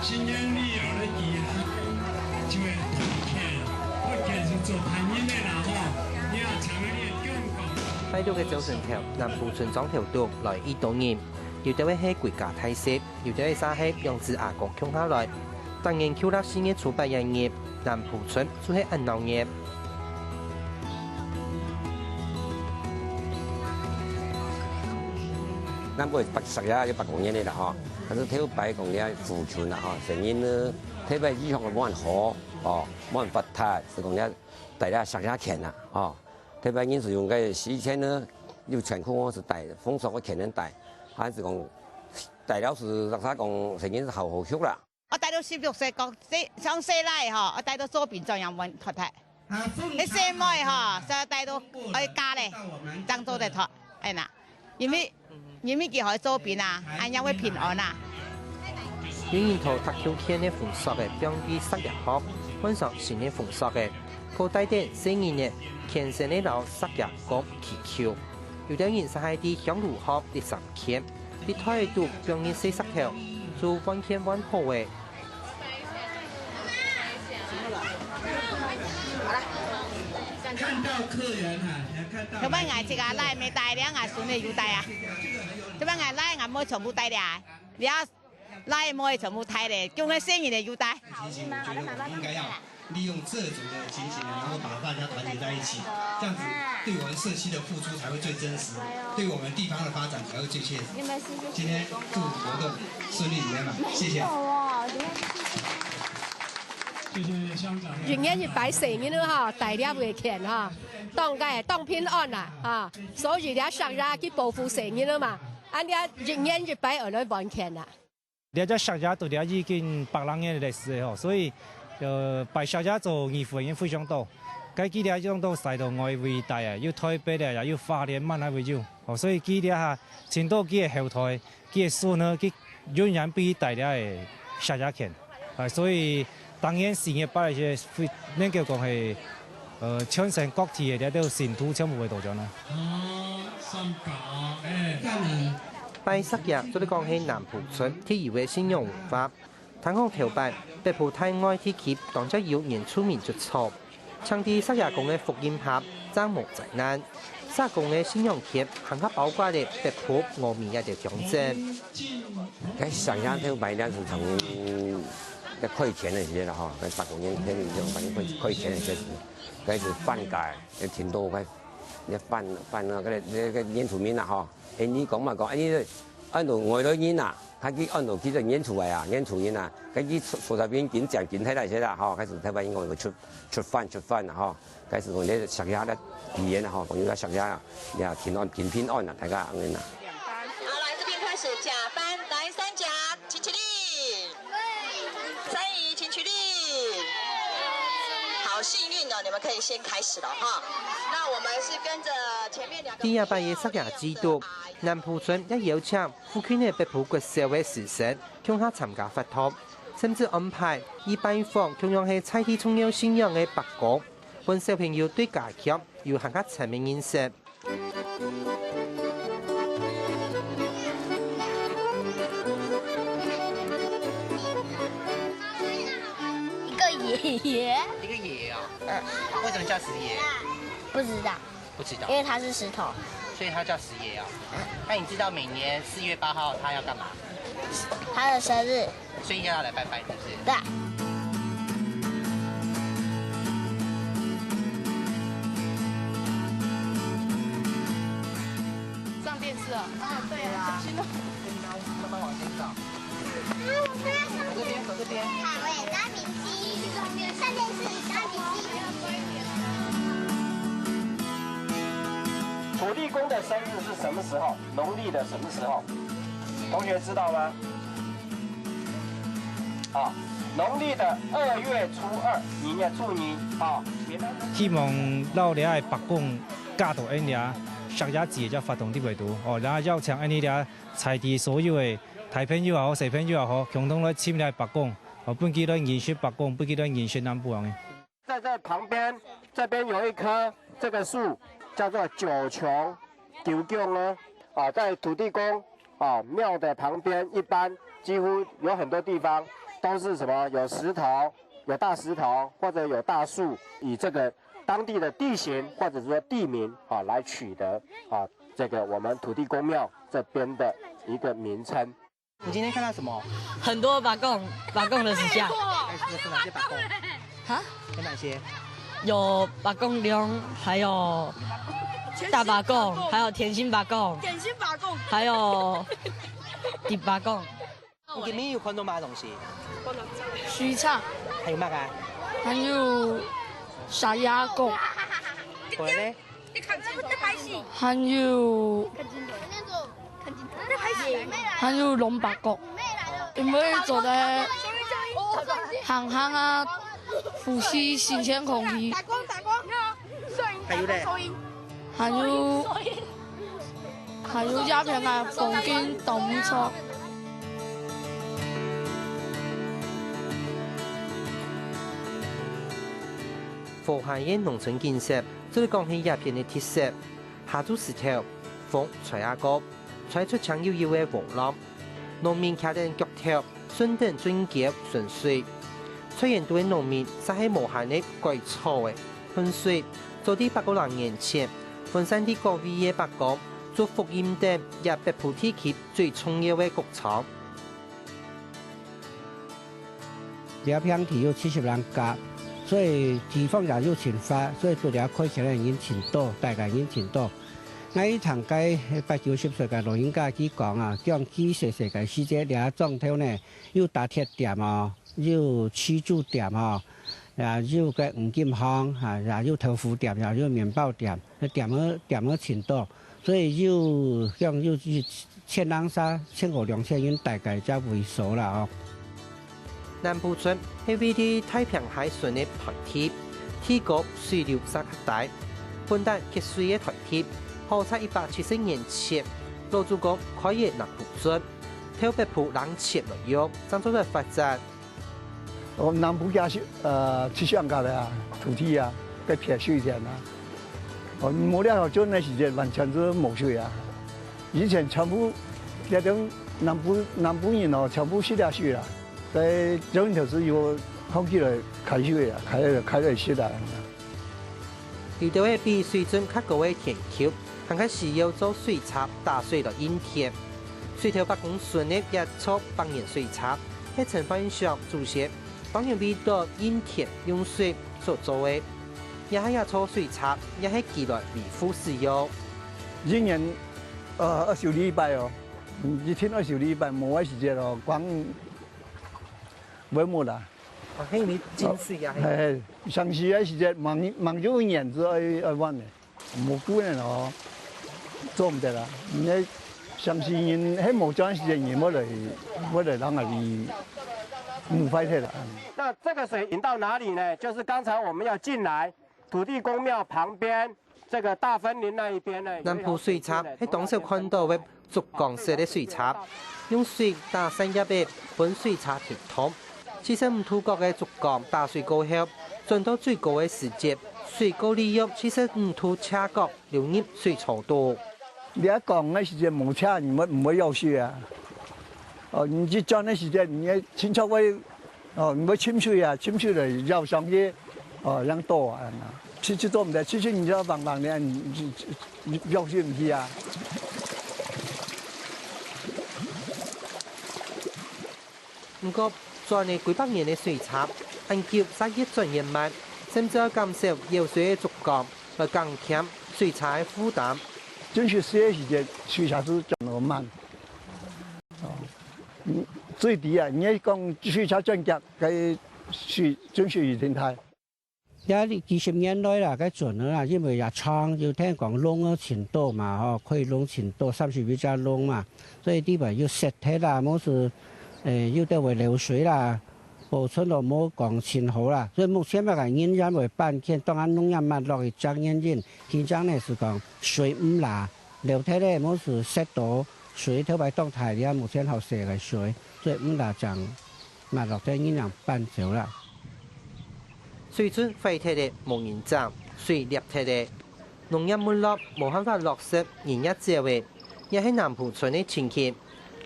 新年旅游的期间，就会团建，福建是做攀岩的啦吼，你要长一点讲讲。摆渡嘅早晨头，南埔村庄头渡来意大利，有啲位係國家特色，有啲位沙係楊子阿公搶下來。當然，扣落4月初8日夜，南埔村就係很鬧熱。咱不会白十下就白公园的啦吼，可是跳白公园富村啦吼，成因呢，特别以后冇人好哦，冇人发达，是讲咧大家十下钱啦哦，特别因是用个以前呢，有全库我是带封锁个钱人带，还是讲带了是让他讲成因是好休啦。我帶到16歲講上西拉嗬，我帶到左邊仲有揾托睇。你細妹嗬，就帶到我家咧，爭做嚟托，係嗱，因為佢喺左邊啊，安因為平安啊。有人頭特休天嘅風索嘅標記10日後，晚上新年風索嘅，鋪帶啲4年嘅虔誠嘅老10日講祈求，有啲人是喺啲香爐殼啲上天，啲態度標記40條，做完天完好嘅。看到客人啊，看到。做乜嗌這個拉未帶咧？嗌算你要帶啊？做乜嗌拉嗌冇全部帶咧？你要拉冇全部帶咧，叫佢生意嚟要帶。應該要利用這種的情形，然後把大家團結在一起，這樣子對我們社區的付出才會最真實，對我們地方的發展才會最切實。今天祝活動順利圓滿，謝謝。元年一擺4年了哈，大家會見哈，當平安啦哈，所以咧上日去保護4年了嘛，安家元年一擺而來完見啦。你只上日到底已經8人嘅歷史吼，所以擺上日做義務已非常多，該幾啲種都曬到外圍大啊，要台北啊，要花蓮萬啊為主，哦，所以幾啲哈，前多幾個後台，幾個數呢，佢永遠比大家嘅上日見，啊，所以。當然4月8日嘅，呢叫講係全省各地嘅都前途全部會到咗啦。拜10日，做啲講係南埔村鐵兒嘅信仰文化。tan空頭辦，北埔太愛鐵橋當咗要原住民族錯，唱啲10日講嘅福音盒，爭無災難。沙講嘅信仰貼，行下包括嘅北埔我們一條象徵。喺上日跳白咧是從。虧錢那些了哈，跟8公年天就反正虧錢開始辦改，也挺多開，你辦那個原住民啦哈，你講嘛講，你按照外來人啊，他去按照佢個原住啊，原住人啊，佢去所在邊見講見睇那些啦哈，開始睇翻我哋出番啦哈，開始我哋上下的語言啦哈，講要上下呀平安啊，大家咁樣啦。好，來這邊開始甲班，來3甲，請起立。3乙，請起立。好幸運哦，你們可以先開始了哈。那我們是跟着前面兩個。第8日10日之度，南埔村一邀請附近嘅北埔國小嘅師生向下參加佛堂，甚至安排以拜訪同樣係採地重要信仰嘅白宮，讓小朋友對家鄉有更加全面認識。爷爷，一个爷啊，为什么叫石爷？不知道，不知道，因为他是石头，所以他叫石爷啊。那你知道每年4月8號他要幹嘛？他的生日，所以要來拜拜，是不是？對。上電視啊？對啊。小心哦。慢慢往前找。我這邊，走這邊。好誒，大明星，上電視，大明星。土地公的生日是什麼時候？農曆的什麼時候？同學知道嗎？啊，農曆的2月初2，年嘅祝你啊。希望老哋白宮加到因哋10日節就發動啲圍堵，哦，然後邀請因哋在地所有嘅大朋友也好，小朋友也好，共同來簽嚟白宮，哦，本期來延續白宮，本期來延續南部王嘅。在這旁邊，這邊有一棵這個樹，叫做九芎呢，啊，在土地公啊廟的旁邊，一般幾乎有很多地方都是什么？有石头，有大石头，或者有大树，以这个当地的地形或者说地名啊来取得啊这个我们土地公庙这边的一个名称。你今天看到什么？很多拔贡的石像。是哪些拔贡？啊？有哪些？有拔贡龙，还有大拔贡，还有甜心拔贡，还有底拔贡。你里面有看到嘛东西？水叉，还有嘛个？还有沙鸭贡，过来呢？还有龙拔贡，因为做的行行啊，呼吸新鲜空气。还有呢？还有鸦片啊，风景都不错。佛系嘅农村建设，就是讲起鸦片嘅特色，下做石头、风吹下高，吹出强悠悠嘅风浪。农民骑在脚头，顺等转脚顺水。虽然对农民实系无限嘅改草嘅喷水，早啲800多年前，分散啲各地嘅北港做福音店，也北部地区最重要嘅谷场。鸦片体有70人家。所以地方也有錢發，所以做了開起來人錢多，大家人錢多。我堂街8、90歲嘅老人家去講啊，將幾歲嘅時節倆裝頭呢，有打鐵店啊，有汽煮店啊，也有個五金行啊，也有豆腐店，也有麵包店，店兒錢多，所以有千人沙、1500、2000人大概才為數啦哦。南埔村係位於太平海順嘅台鐵，體高水流3克大，本達缺水嘅台鐵，好在170年前，老祖公開業南埔村，透北埔冷切來用，當作嚟發展。我們南埔家氣象家的土地啊，該撇水田啊，我們冇料到那時間完全是冇水啊，以前全部那種南埔人哦，全部洗了水啦。在這就是有好幾來開水啊，開來洗啦。遇到嘅比水準較高嘅田丘，更加需要做水插打水來引田。水頭北公順嘅一撮幫人水插，喺陳發上做些幫人為到引田用水所做嘅，也係一撮水插，也係寄來維護使用。一年20禮拜哦，一天20禮拜，冇嘅時間哦，光。冇啦，係你進水啊？係上次嘅時間忙咗一年至2萬嘅，冇幾年咯，做唔得啦。你上次人喺冇段時間人冇嚟讓佢冇快啲啦。那這個水引到哪裡呢？就是剛才我們要進來土地公廟旁邊這個大分林那一邊呢。南埔水插係當時看到嘅竹鋼式嘅水插，用水打深入嘅本水插鐵桶。其實唔土角嘅竹竿打水過後，進到最高嘅時節，水高利用其實唔土車角流入水槽度。你一講嘅時間冇車，唔會有水啊！哦，你一裝嘅時間，你清楚會唔會浸水啊？浸水嚟繞上去，讓多啊！次做唔得，次你就忙咧，你繞水唔去啊！唔過。在你幾百年嘅水插，按照實越轉越慢，甚至要減少舀水嘅竹竿，來降減水插嘅負擔。進去水嘅時間，水插是轉得慢。最低啊！你講水插轉急，佢進水一定大。也幾十年來啦，佢轉啦，因為也長，要聽講窿啊錢多嘛，可以窿錢多，30米加窿嘛，所以啲咪要石體啦，冇是。要得會流水啦，保存落冇講錢好啦，所以目前咪個人因為辦件當然農業物落去張人因，現在呢是講水唔啦，流體呢冇是塞到水頭擺當台咧，目前好射嘅水，所以唔啦張物落在人樣辦走啦。水準廢鐵嘅無人站，水立鐵嘅農業物落冇辦法落實人一隻嘅，也係南埔村嘅情形。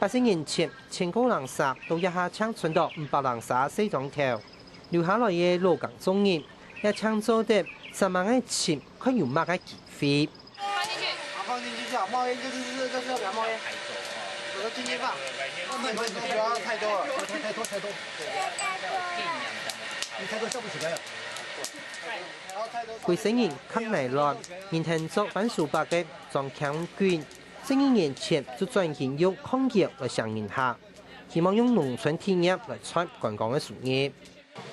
80年前1000個人殺到一下搶存到500人殺4張頭，留下來嘅老港中人也搶做的3萬個錢，快要抹個機會。放進去，放進去就冒煙，就是不要冒煙，我都進去放，不要太多了，太多，你太多笑不起來了。佢聲音較內亂，現行做反數百嘅裝強權。10年前就轉型用康業來響應下，希望用農村體驗來傳觀光的事業。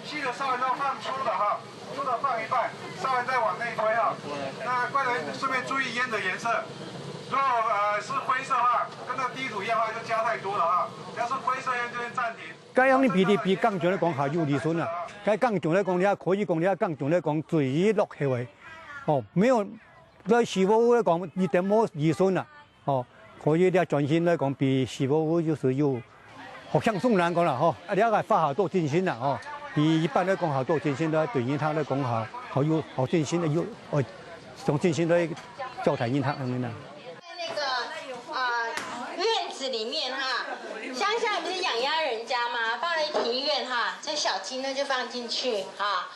細的稍微要放粗的哈，粗的放一半，稍微再往內推哈。那過來順便注意煙的顏色，如果是灰色的話，跟那第一組一樣的話就加太多了哈。要是灰色煙就先暫停。咁樣你比港種嚟講係有利潤啦，咁港種嚟講你可以講你港種嚟講最落後嘅，哦，沒有在師傅嚟講一點冇利潤啦。哦，可以啲轉型嚟講，比師傅就是有好像送人講啦，嗬，你係發好多真心啦，哦，比一般嚟講好多真心咧，對銀行嚟講好有好真心的有，從真心的交談銀行咁樣。在那個院子裡面哈，鄉下不是養鴨人家嘛，放了一庭院哈，這小雞呢就放進去哈，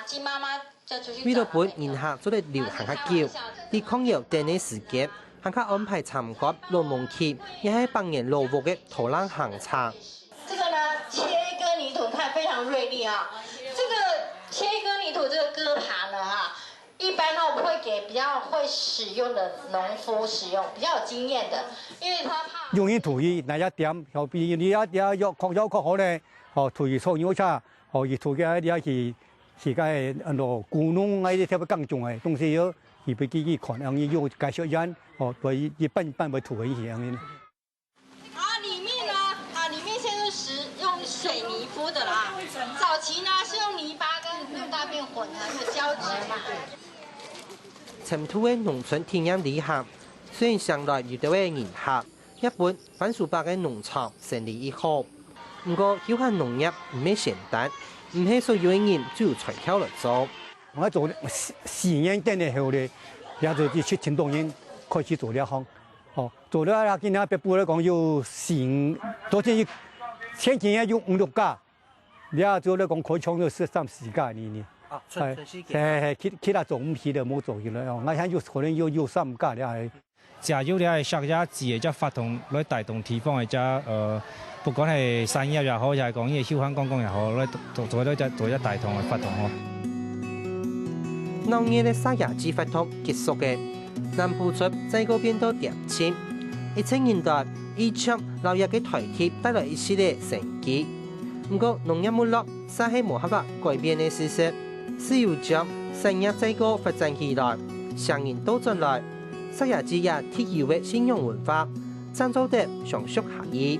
雞媽媽就出去。為了本迎客做得流行較久，啲康業店嘅時間。還較安排參觀老農期，也係幫人勞務嘅土壤行場。這個呢，切割泥土，看非常銳利啊！這個切割泥土，這個割耙呢，一般呢會給比較會使用的農夫使用，比較有經驗的，因為他怕。用於土地那一點，後邊你要確好咧，土錯有差，而土嘅一是個古農嗰啲特別更重嘅東西要。而俾自己看，然後又介紹人，對一般會土一樣嘅。裡面呢，裡面現在是用水泥鋪的啦。早期呢是用泥巴跟用大便混合，有膠質嘛。成都嘅農村體驗旅行，雖然上來遇到嘅迎客，一般反數百嘅農場成立以後，不過有限農業唔係簡單，唔係所有嘅人就要隨條嚟做。我做4年間嘅後咧，也就7000多人開始做呢行，做咗啊！今年北部嚟講有昨天前幾年有5、6家，然後做嚟講開廠有3、4家呢。其他做唔起的冇做嘅啦，我睇有可能有3、5家咧係。加油咧，商家自己就發動來帶動地方嘅只不管係產業也好，又係講呢個消閒觀光也好，來做一帶動嘅發動哦。農業嘅沙牙子發通結束嘅，南部出再個變到點錢。1000年代，以將農業嘅台鐵帶來一系列成績。不過農業沒落，沙係無辦法改變嘅事實，只有將產業再個發展起來，相應倒轉來，沙牙子也特有嘅信用文化，創造得上述效益。